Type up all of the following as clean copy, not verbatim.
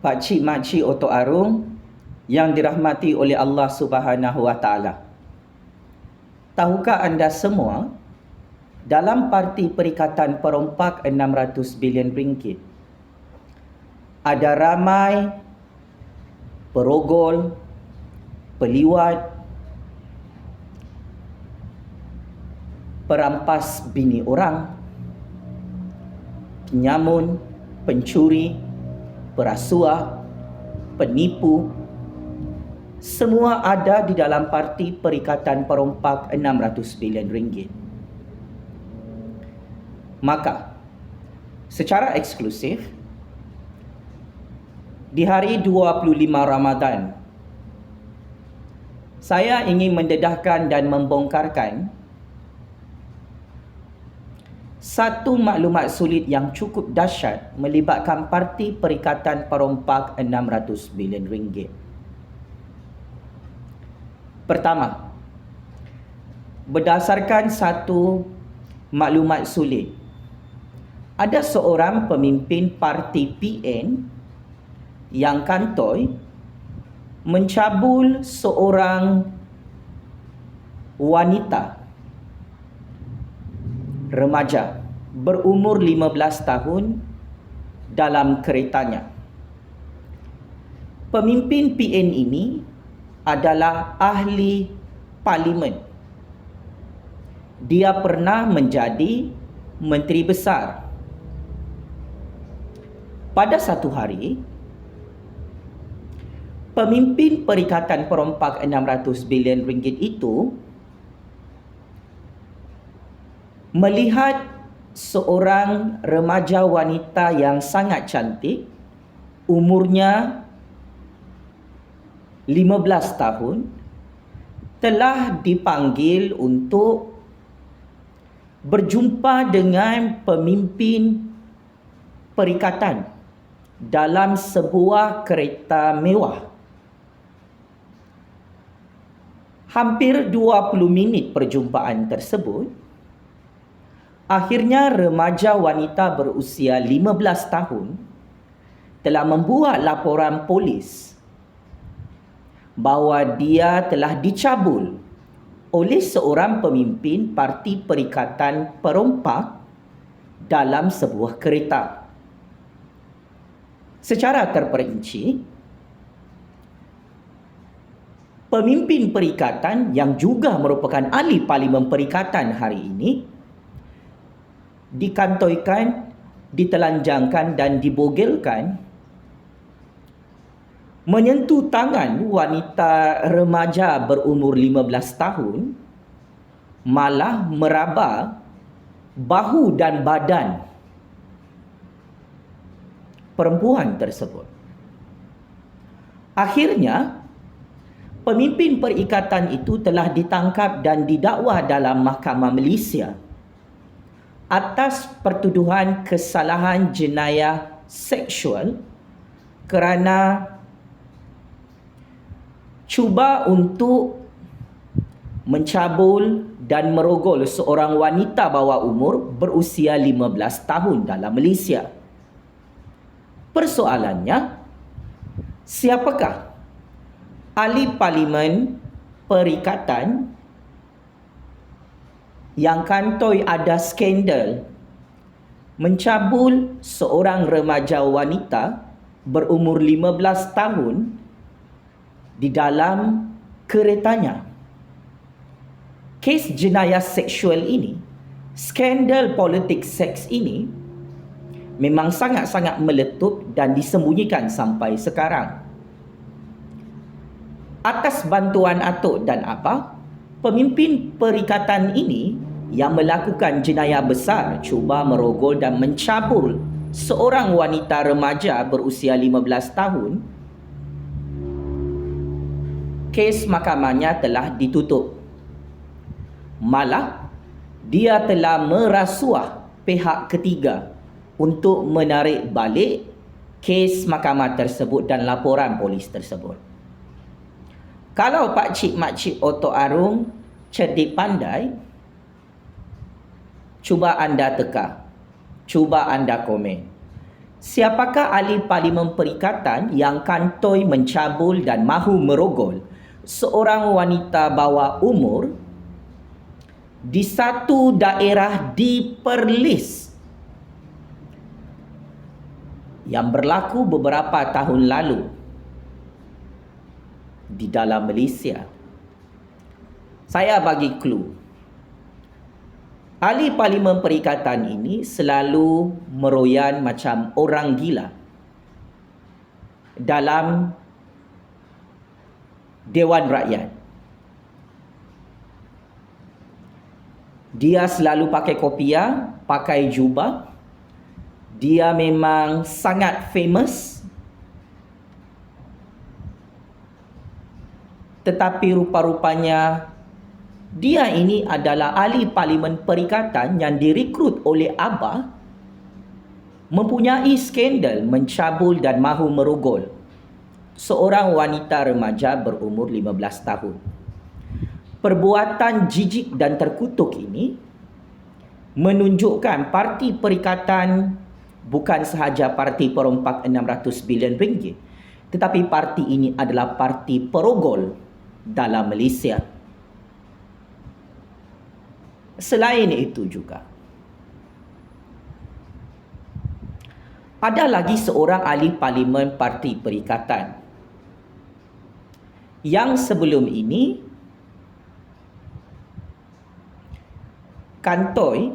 Pakcik Makcik Otok Arung yang dirahmati oleh Allah Subhanahu Wa Taala. Tahukah anda semua, dalam parti Perikatan Perompak 600 bilion ringgit, ada ramai perogol, peliwat, perampas bini orang, penyamun, pencuri, perasuah, penipu, semua ada di dalam parti Perikatan Perompak 600 bilion ringgit. Maka, secara eksklusif, di hari 25 Ramadan, saya ingin mendedahkan dan membongkarkan satu maklumat sulit yang cukup dahsyat melibatkan parti Perikatan Perompak 600 bilion ringgit. Pertama, berdasarkan satu maklumat sulit, ada seorang pemimpin parti PN yang kantoi mencabul seorang wanita remaja berumur 15 tahun dalam keretanya. Pemimpin PN ini adalah ahli parlimen. Dia pernah menjadi menteri besar. Pada satu hari, pemimpin Perikatan Perompak 600 bilion ringgit itu melihat seorang remaja wanita yang sangat cantik, umurnya 15 tahun, telah dipanggil untuk berjumpa dengan pemimpin perikatan dalam sebuah kereta mewah. Hampir 20 minit perjumpaan tersebut, akhirnya remaja wanita berusia 15 tahun telah membuat laporan polis bahawa dia telah dicabul oleh seorang pemimpin parti Perikatan Perompak dalam sebuah kereta. Secara terperinci, pemimpin perikatan yang juga merupakan ahli parlimen perikatan hari ini dikantoikan, ditelanjangkan dan dibogelkan, menyentuh tangan wanita remaja berumur 15 tahun, malah meraba bahu dan badan perempuan tersebut. Akhirnya, pemimpin perikatan itu telah ditangkap dan didakwa dalam Mahkamah Malaysia atas pertuduhan kesalahan jenayah seksual kerana cuba untuk mencabul dan merogol seorang wanita bawah umur berusia 15 tahun dalam Malaysia. Persoalannya, siapakah ahli parlimen perikatan yang kantoi ada skandal mencabul seorang remaja wanita berumur 15 tahun di dalam keretanya? Kes jenayah seksual ini, skandal politik seks ini memang sangat-sangat meletup dan disembunyikan sampai sekarang. Atas bantuan atuk dan abah, pemimpin perikatan ini yang melakukan jenayah besar cuba merogol dan mencabul seorang wanita remaja berusia 15 tahun, kes mahkamahnya telah ditutup. Malah, dia telah merasuah pihak ketiga untuk menarik balik kes mahkamah tersebut dan laporan polis tersebut. Kalau Pakcik Makcik Otok Arung cerdik pandai, cuba anda teka, cuba anda komen. siapakah ahli Parlimen Perikatan yang kantoi mencabul dan mahu merogol seorang wanita bawah umur di satu daerah di Perlis yang berlaku beberapa tahun lalu di dalam Malaysia? Saya bagi clue. Ahli Parlimen Perikatan ini selalu meroyan macam orang gila dalam Dewan Rakyat. Dia selalu pakai kopiah, pakai jubah. Dia memang sangat famous. Tetapi rupa-rupanya dia ini adalah ahli Parlimen Perikatan yang direkrut oleh Abah, mempunyai skandal mencabul dan mahu merogol seorang wanita remaja berumur 15 tahun. Perbuatan jijik dan terkutuk ini menunjukkan parti Perikatan bukan sahaja parti perompak 600 bilion ringgit, tetapi parti ini adalah parti perogol dalam Malaysia. Selain itu juga, ada lagi seorang ahli Parlimen Parti Perikatan yang sebelum ini kantoi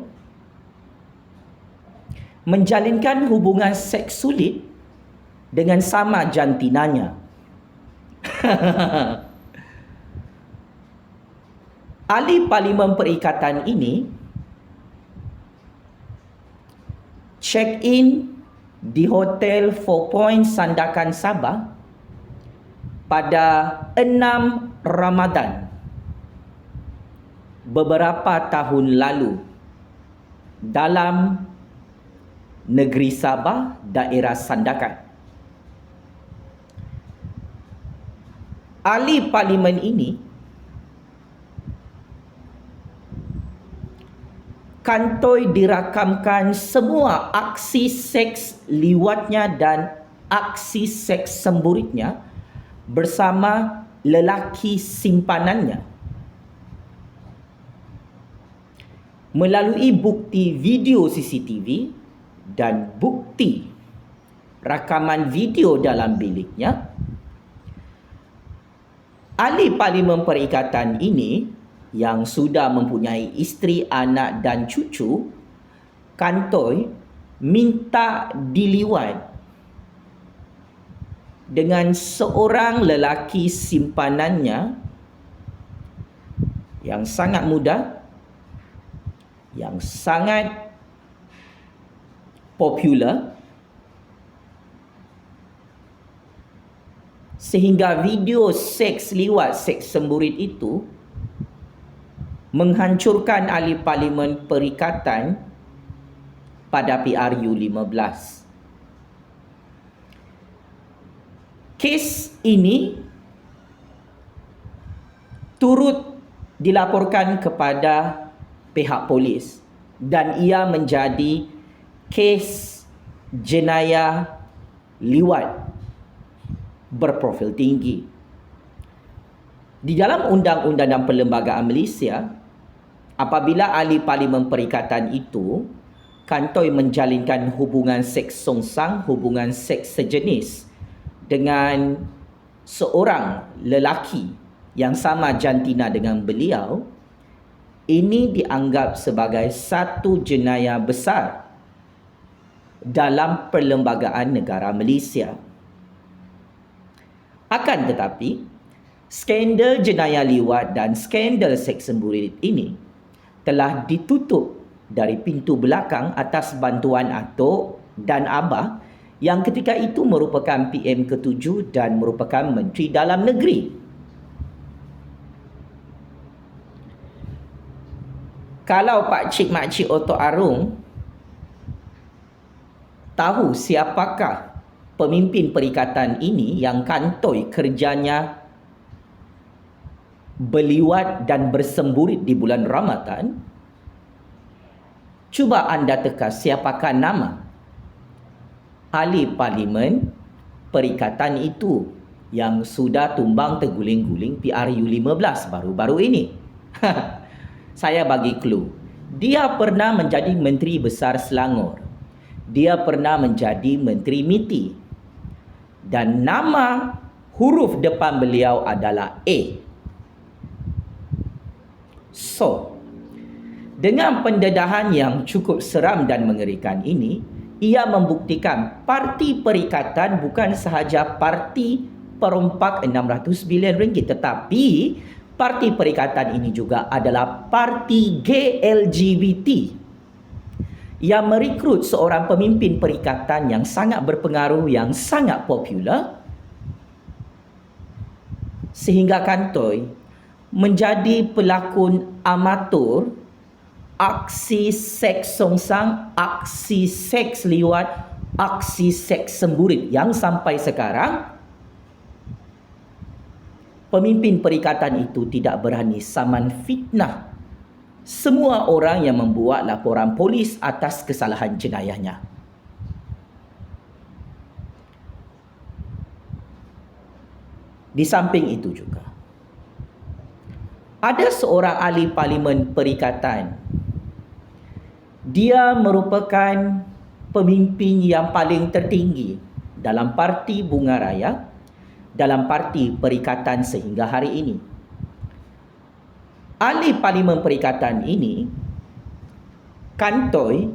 menjalinkan hubungan seks sulit dengan sama jantinanya. Ahli Parlimen Perikatan ini check-in di Hotel 4 Point Sandakan Sabah pada 6 Ramadan beberapa tahun lalu dalam negeri Sabah, daerah Sandakan. Ahli Parlimen ini kantoi dirakamkan semua aksi seks liwatnya dan aksi seks semburitnya bersama lelaki simpanannya. Melalui bukti video CCTV dan bukti rakaman video dalam biliknya, ahli Parlimen Perikatan ini yang sudah mempunyai isteri, anak dan cucu, kantoi minta diliwat dengan seorang lelaki simpanannya yang sangat muda, yang sangat popular, sehingga video seks liwat, seks semburit itu menghancurkan ahli Parlimen Perikatan pada PRU 15. Kes ini turut dilaporkan kepada pihak polis dan ia menjadi kes jenayah liwat berprofil tinggi. Di dalam Undang-Undang dan Perlembagaan Malaysia, apabila ahli Parlimen Perikatan itu kantoi menjalinkan hubungan seks songsang, hubungan seks sejenis dengan seorang lelaki yang sama jantina dengan beliau, ini dianggap sebagai satu jenayah besar dalam perlembagaan negara Malaysia. Akan tetapi, skandal jenayah liwat dan skandal seks semburit ini telah ditutup dari pintu belakang atas bantuan Atok dan Abah yang ketika itu merupakan PM ke-7 dan merupakan Menteri Dalam Negeri. Kalau Pak Cik Makcik Otok Arung tahu siapakah pemimpin perikatan ini yang kantoi kerjanya berliwat dan bersemburit di bulan Ramadan, cuba anda teka siapakah nama ahli parlimen perikatan itu yang sudah tumbang terguling-guling PRU15 baru-baru ini. Saya bagi clue. Dia pernah menjadi Menteri Besar Selangor. Dia pernah menjadi Menteri MITI. Dan nama huruf depan beliau adalah A. So, dengan pendedahan yang cukup seram dan mengerikan ini, ia membuktikan parti perikatan bukan sahaja parti perompak 600 bilion ringgit, tetapi parti perikatan ini juga adalah parti GLGBT yang merekrut seorang pemimpin perikatan yang sangat berpengaruh, yang sangat popular, sehingga kantoi menjadi pelakon amatur aksi seks songsang, aksi seks liwat, aksi seks semburit yang sampai sekarang pemimpin perikatan itu tidak berani saman fitnah semua orang yang membuat laporan polis atas kesalahan jenayahnya. Di samping itu juga, ada seorang ahli parlimen perikatan. Dia merupakan pemimpin yang paling tertinggi dalam parti Bunga Raya, dalam parti perikatan sehingga hari ini. Ahli parlimen perikatan ini kantoi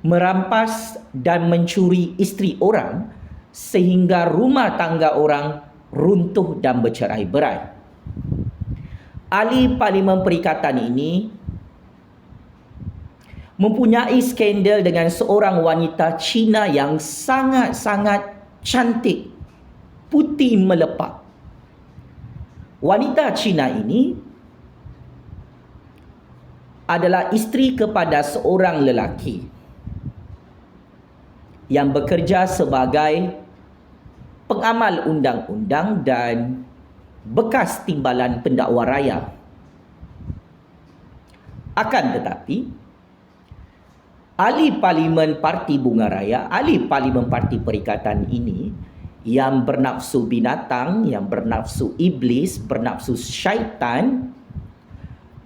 merampas dan mencuri isteri orang sehingga rumah tangga orang runtuh dan bercerai-berai. Ahli parlimen perikatan ini mempunyai skandal dengan seorang wanita Cina yang sangat-sangat cantik, putih melepak. Wanita Cina ini adalah isteri kepada seorang lelaki yang bekerja sebagai pengamal undang-undang dan bekas timbalan pendakwa raya. Akan tetapi, ahli parlimen Parti Bunga Raya, ahli parlimen Parti Perikatan ini yang bernafsu binatang, yang bernafsu iblis, bernafsu syaitan,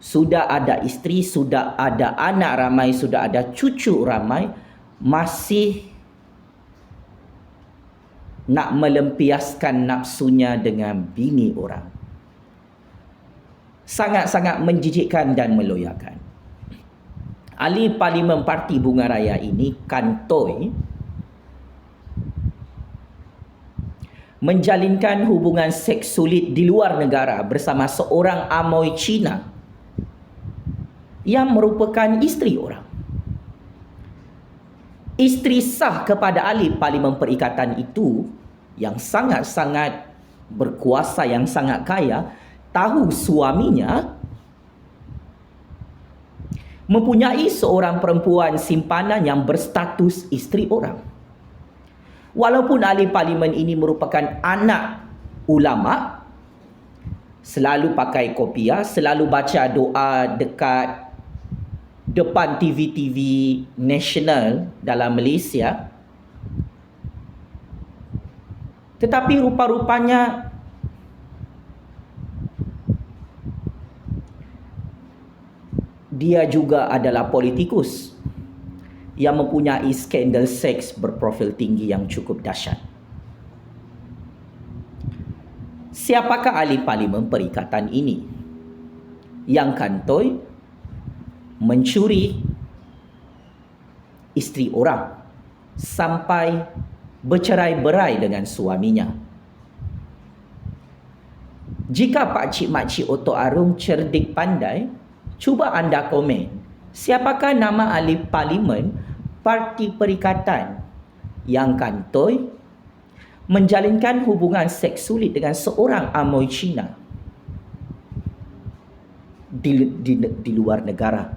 sudah ada isteri, sudah ada anak ramai, sudah ada cucu ramai, masih nak melempiaskan nafsunya dengan bini orang. Sangat-sangat menjijikkan dan meloyakan. Ahli parlimen Parti Bunga Raya ini kantoi menjalinkan hubungan seks sulit di luar negara bersama seorang amoy Cina yang merupakan isteri orang. Isteri sah kepada ahli parlimen perikatan itu yang sangat-sangat berkuasa, yang sangat kaya, tahu suaminya mempunyai seorang perempuan simpanan yang berstatus isteri orang. Walaupun ahli parlimen ini merupakan anak ulama, selalu pakai kopiah, selalu baca doa dekat depan TV-TV nasional dalam Malaysia, tetapi rupa-rupanya dia juga adalah politikus yang mempunyai skandal seks berprofil tinggi yang cukup dahsyat. Siapakah ahli parlimen perikatan ini yang kantoi mencuri isteri orang sampai bercerai-berai dengan suaminya? Jika pakcik-makcik Otok Arum cerdik pandai, cuba anda komen, siapakah nama ahli parlimen Parti Perikatan yang kantoi menjalinkan hubungan seks sulit dengan seorang amoy Cina di luar negara.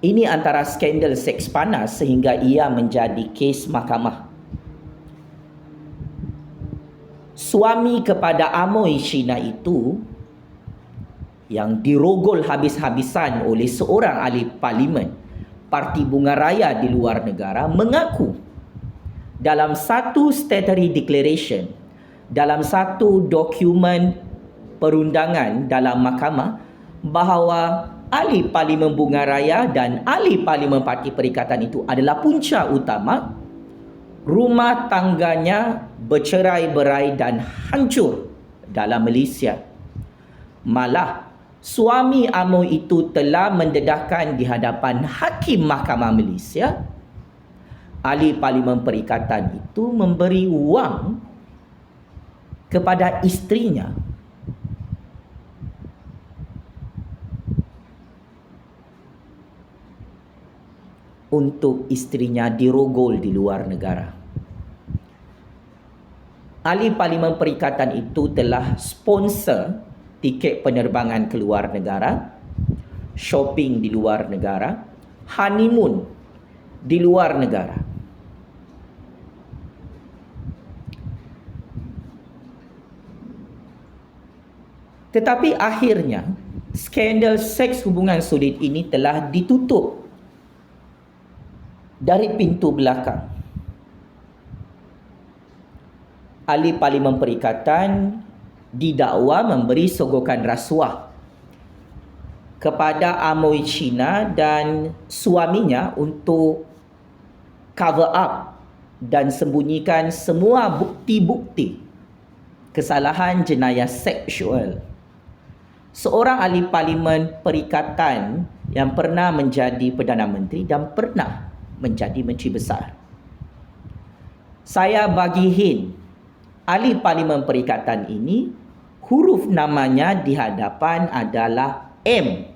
Ini antara skandal seks panas sehingga ia menjadi kes mahkamah. Suami kepada amoy Cina itu yang dirogol habis-habisan oleh seorang ahli parlimen Parti Bunga Raya di luar negara mengaku dalam satu statutory declaration, dalam satu dokumen perundangan dalam mahkamah, bahawa ahli Parlimen Bunga Raya dan ahli Parlimen Parti Perikatan itu adalah punca utama rumah tangganya bercerai-berai dan hancur dalam Malaysia. Malah suami AMNO itu telah mendedahkan di hadapan Hakim Mahkamah Malaysia, ahli Parlimen Perikatan itu memberi wang kepada isterinya untuk isterinya dirogol di luar negara. Ahli Parlimen Perikatan itu telah sponsor tiket penerbangan ke luar negara, shopping di luar negara, honeymoon di luar negara. Tetapi akhirnya, skandal seks hubungan sulit ini telah ditutup dari pintu belakang. Ahli Parlimen Perikatan didakwa memberi sogokan rasuah kepada Amoy China dan suaminya untuk cover up dan sembunyikan semua bukti-bukti kesalahan jenayah seksual seorang ahli Parlimen Perikatan yang pernah menjadi Perdana Menteri dan pernah menjadi Menteri Besar. Saya bagi hint, ahli Parlimen Perikatan ini, huruf namanya di hadapan adalah M.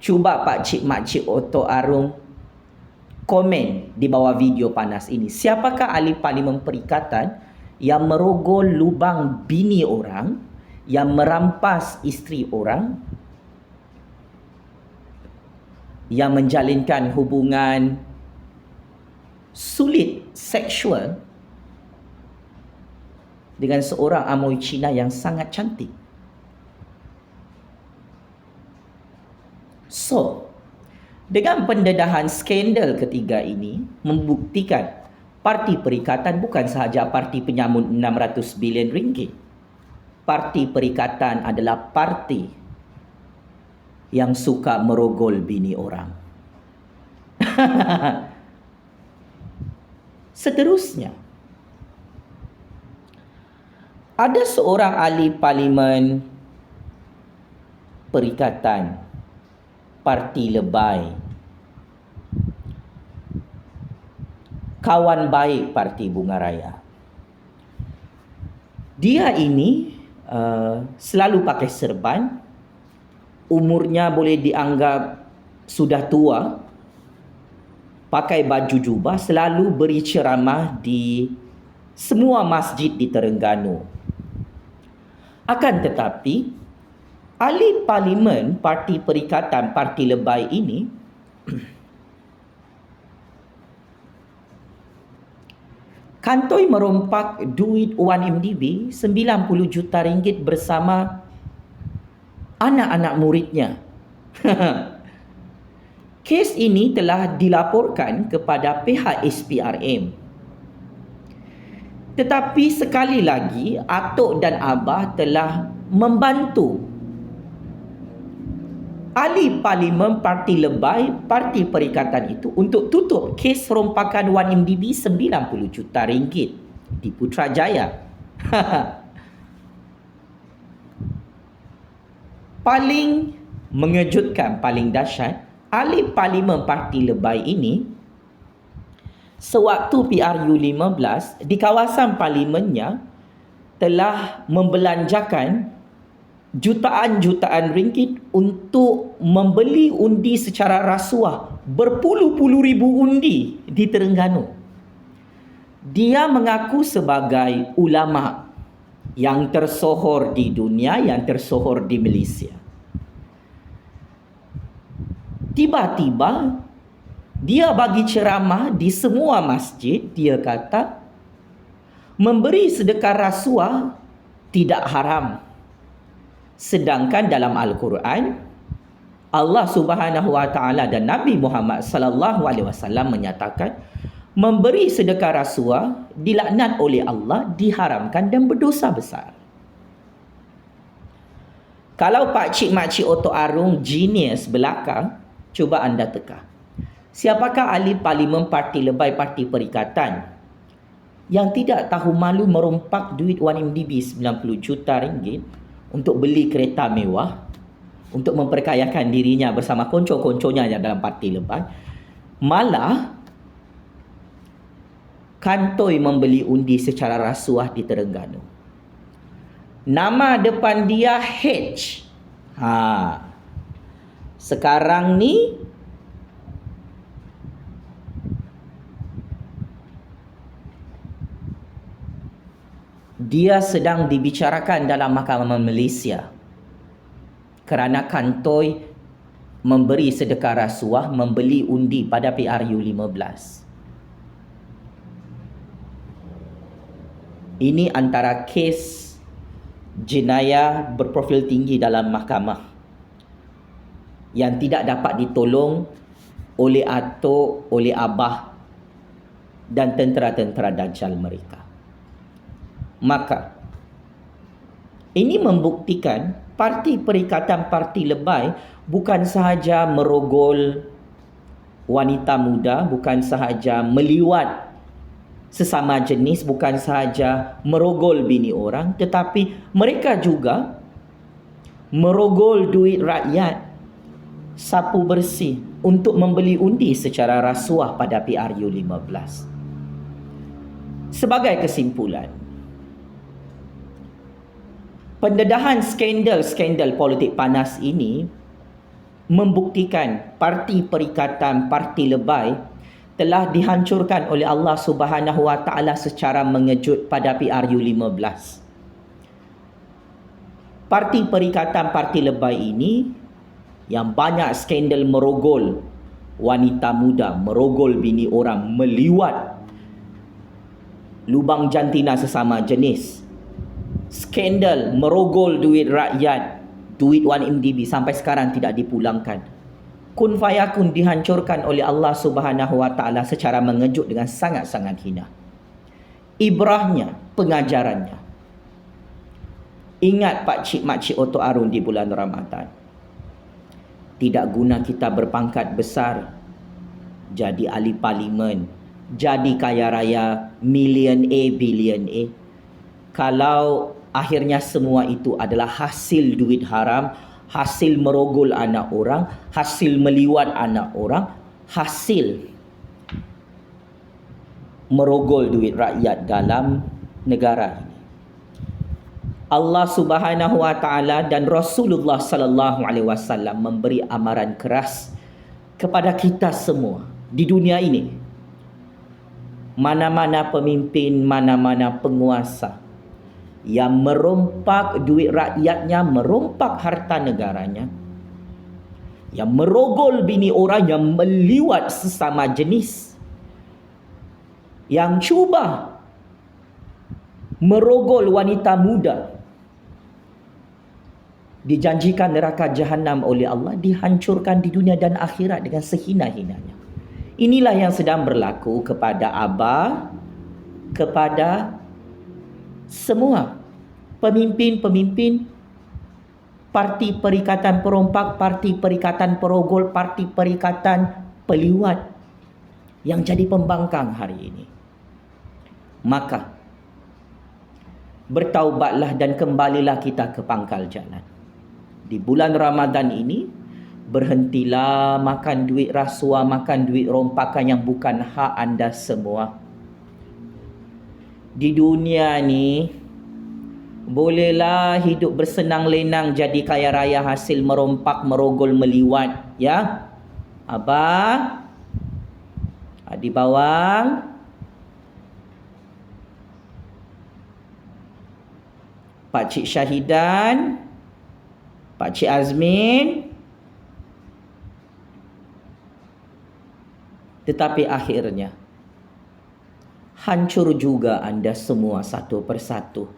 Cuba Pak Cik Mak Cik Otto Arung komen di bawah video panas ini. Siapakah ahli Parlimen Perikatan yang merogol lubang bini orang, yang merampas isteri orang, yang menjalinkan hubungan sulit seksual dengan seorang Amoy Cina yang sangat cantik. So, dengan pendedahan skandal ketiga ini membuktikan Parti Perikatan bukan sahaja parti penyamun 600 bilion ringgit. Parti Perikatan adalah parti yang suka merogol bini orang. Seterusnya, ada seorang ahli Parlimen Perikatan Parti Lebay, kawan baik Parti Bunga Raya. Dia ini selalu pakai serban, umurnya boleh dianggap sudah tua, pakai baju jubah, selalu beri ceramah di semua masjid di Terengganu. Akan tetapi, ahli Parlimen Parti Perikatan Parti Lebay ini kantoi merompak duit 1MDB 90 juta ringgit bersama anak-anak muridnya. Kes ini telah dilaporkan kepada pihak SPRM. Tetapi sekali lagi, atuk dan abah telah membantu ahli Parlimen Parti Lebay Parti Perikatan itu untuk tutup kes rompakan 1MDB 90 juta ringgit di Putrajaya. Paling mengejutkan, paling dahsyat, ahli Parlimen Parti Lebay ini sewaktu PRU 15 di kawasan parlimennya telah membelanjakan jutaan-jutaan ringgit untuk membeli undi secara rasuah, berpuluh-puluh ribu undi di Terengganu. Dia mengaku sebagai ulama yang tersohor di dunia, yang tersohor di Malaysia. Tiba-tiba dia bagi ceramah di semua masjid. Dia kata memberi sedekah rasuah tidak haram. Sedangkan dalam Al-Quran Allah Subhanahu wa taala dan Nabi Muhammad sallallahu alaihi wasallam menyatakan memberi sedekah rasuah dilaknat oleh Allah, diharamkan dan berdosa besar. Kalau pak cik mak cik Otok Arung genius belaka, cuba anda teka. Siapakah ahli parlimen parti lebay parti perikatan yang tidak tahu malu merompak duit 1MDB 90 juta ringgit untuk beli kereta mewah, untuk memperkayakan dirinya bersama konco-konconya yang dalam parti lebay, malah kantoi membeli undi secara rasuah di Terengganu. Nama depan dia H. Sekarang ni dia sedang dibicarakan dalam Mahkamah Malaysia kerana kantoi memberi sedekah rasuah membeli undi pada PRU 15. Ini antara kes jenayah berprofil tinggi dalam mahkamah yang tidak dapat ditolong oleh atuk, oleh abah dan tentera-tentera Dajjal mereka. Maka ini membuktikan parti perikatan parti lebay bukan sahaja merogol wanita muda, bukan sahaja meliwat sesama jenis, bukan sahaja merogol bini orang, tetapi mereka juga merogol duit rakyat sapu bersih untuk membeli undi secara rasuah pada PRU 15. Sebagai kesimpulan, pendedahan skandal-skandal politik panas ini membuktikan parti perikatan parti lebay telah dihancurkan oleh Allah Subhanahu wa taala secara mengejut pada PRU 15. Parti perikatan parti lebay ini yang banyak skandal merogol wanita muda, merogol bini orang, meliwat lubang jantina sesama jenis, skandal merogol duit rakyat, duit 1MDB sampai sekarang tidak dipulangkan. Kun fayakun dihancurkan oleh Allah Subhanahu wa taala secara mengejut dengan sangat-sangat hina. Ibrahnya, pengajarannya. Ingat pak cik mak cik Otok Arung di bulan Ramadan. Tidak guna kita berpangkat besar, jadi ahli parlimen, jadi kaya raya, million A, billion A. Kalau akhirnya semua itu adalah hasil duit haram, hasil merogol anak orang, hasil meliwat anak orang, hasil merogol duit rakyat dalam negara ini. Allah Subhanahu wa taala dan Rasulullah sallallahu alaihi wasallam memberi amaran keras kepada kita semua di dunia ini. Mana-mana pemimpin, mana-mana penguasa yang merompak duit rakyatnya, merompak harta negaranya, yang merogol bini orang, yang meliwat sesama jenis, yang cuba merogol wanita muda, dijanjikan neraka jahanam oleh Allah, dihancurkan di dunia dan akhirat dengan sehina-hinanya. Inilah yang sedang berlaku kepada Abah, kepada semua pemimpin-pemimpin parti perikatan perompak, parti perikatan perogol, parti perikatan peliwat yang jadi pembangkang hari ini. Maka bertaubatlah dan kembalilah kita ke pangkal jalan. Di bulan Ramadan ini, berhentilah makan duit rasuah, makan duit rompakan yang bukan hak anda semua. Di dunia ni, bolehlah hidup bersenang lenang jadi kaya raya hasil merompak, merogol, meliwat. Ya, Abah, Adi Bawang, Pak Cik Syahidan, Pak Cik Azmin. Tetapi akhirnya hancur juga anda semua satu persatu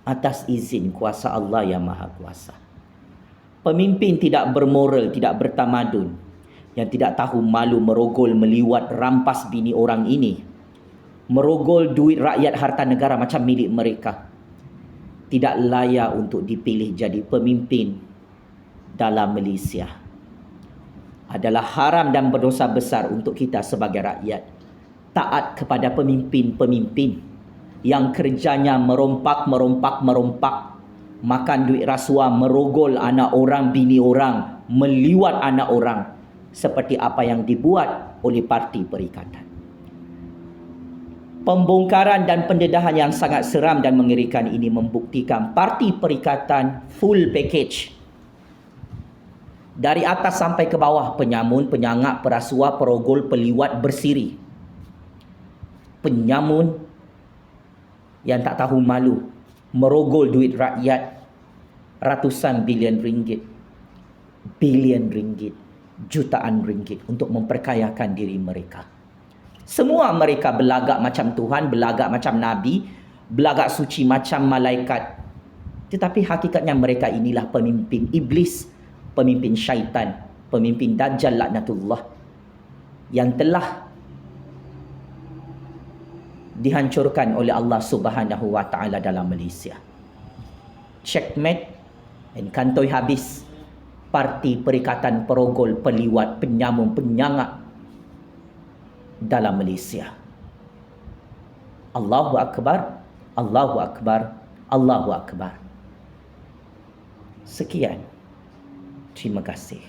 atas izin kuasa Allah yang Maha Kuasa. Pemimpin tidak bermoral, tidak bertamadun, yang tidak tahu malu merogol, meliwat, rampas bini orang ini, merogol duit rakyat harta negara macam milik mereka, tidak layak untuk dipilih jadi pemimpin dalam Malaysia. Adalah haram dan berdosa besar untuk kita sebagai rakyat taat kepada pemimpin-pemimpin yang kerjanya merompak, makan duit rasuah, merogol anak orang, bini orang, meliwat anak orang, seperti apa yang dibuat oleh Parti Perikatan. Pembongkaran dan pendedahan yang sangat seram dan mengerikan ini membuktikan Parti Perikatan full package. Dari atas sampai ke bawah, penyamun, penyangak, perasuah, perogol, peliwat, bersiri. Penyamun yang tak tahu malu, merogol duit rakyat ratusan bilion ringgit, jutaan ringgit untuk memperkayakan diri mereka. Semua mereka belagak macam Tuhan, belagak macam Nabi, belagak suci macam malaikat. Tetapi hakikatnya mereka inilah pemimpin iblis, pemimpin syaitan, pemimpin Dajjal laknatullah yang telah dihancurkan oleh Allah Subhanahu wa taala dalam Malaysia. Checkmate dan kantoi habis Parti Perikatan Perogol, Peliwat, Penyamun, Penyangak dalam Malaysia. Allahu Akbar, Allahu Akbar, Allahu Akbar. Sekian. Terima kasih.